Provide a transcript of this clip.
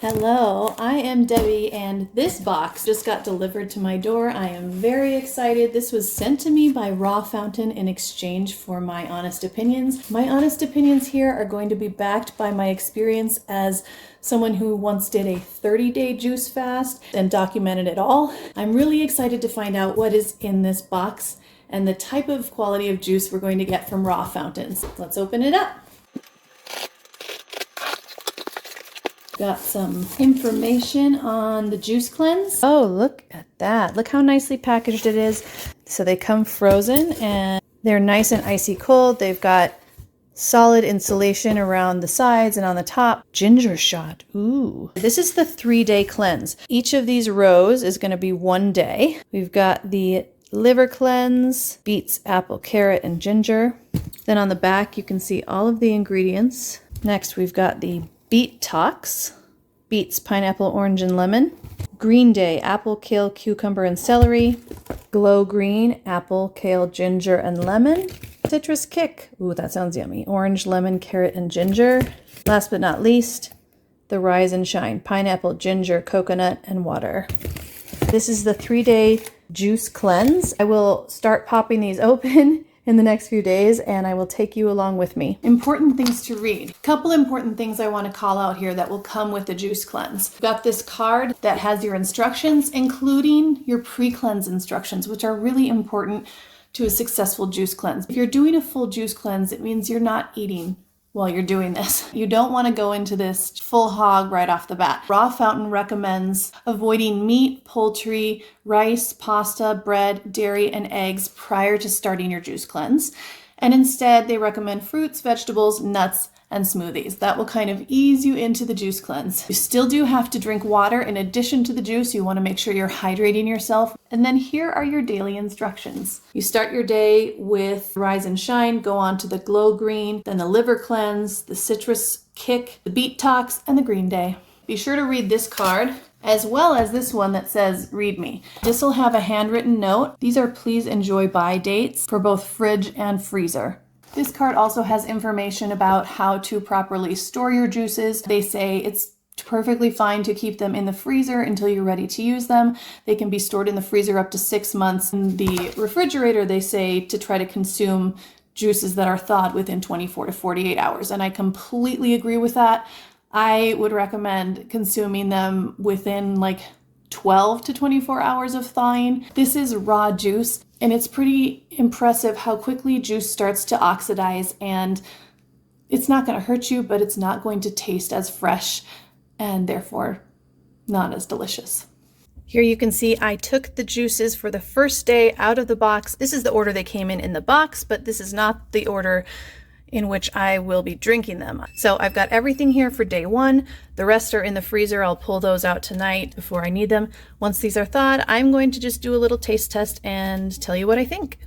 Hello, I am Debbie, and this box just got delivered to my door. I am very excited. This was sent to me by Raw Fountain in exchange for my honest opinions. My honest opinions here are going to be backed by my experience as someone who once did a 30-day juice fast and documented it all. I'm really excited to find out what is in this box and the type of quality of juice we're going to get from Raw Fountains. Let's open it up. Got some information on the juice cleanse. Oh, look at that. Look how nicely packaged it is. So they come frozen and they're nice and icy cold. They've got solid insulation around the sides and on the top. Ginger shot. Ooh. This is the 3-day cleanse. Each of these rows is going to be 1 day. We've got the liver cleanse, beets, apple, carrot, and ginger. Then on the back, you can see all of the ingredients. Next, we've got the Detox, beets, pineapple, orange, and lemon. Green Day, apple, kale, cucumber, and celery. Glow Green, apple, kale, ginger, and lemon. Citrus Kick, ooh, that sounds yummy. Orange, lemon, carrot, and ginger. Last but not least, the Rise and Shine, pineapple, ginger, coconut, and water. This is the 3-day juice cleanse. I will start popping these open in the next few days, and I will take you along with me. Important things to read. Couple important things I want to call out here that will come with the juice cleanse. You've got this card that has your instructions, including your pre-cleanse instructions, which are really important to a successful juice cleanse. If you're doing a full juice cleanse, it means you're not eating while you're doing this. You don't want to go into this full hog right off the bat. Raw Fountain recommends avoiding meat, poultry, rice, pasta, bread, dairy, and eggs prior to starting your juice cleanse. And instead, they recommend fruits, vegetables, nuts, and smoothies. That will kind of ease you into the juice cleanse. You still do have to drink water in addition to the juice. You want to make sure you're hydrating yourself. And then here are your daily instructions. You start your day with Rise and Shine, go on to the Glow Green, then the Liver Cleanse, the Citrus Kick, the Detox, and the Green Day. Be sure to read this card, as well as this one that says, read me. This will have a handwritten note. These are please enjoy buy dates for both fridge and freezer. This card also has information about how to properly store your juices. They say it's perfectly fine to keep them in the freezer until you're ready to use them. They can be stored in the freezer up to 6 months. In the refrigerator, they say to try to consume juices that are thawed within 24 to 48 hours. And I completely agree with that. I would recommend consuming them within like 12 to 24 hours of thawing. This is raw juice, and it's pretty impressive how quickly juice starts to oxidize, and it's not going to hurt you, but it's not going to taste as fresh and therefore not as delicious. Here you can see I took the juices for the first day out of the box. This is the order they came in the box, but this is not the order in which I will be drinking them. So I've got everything here for day 1. The rest are in the freezer. I'll pull those out tonight before I need them. Once these are thawed, I'm going to just do a little taste test and tell you what I think.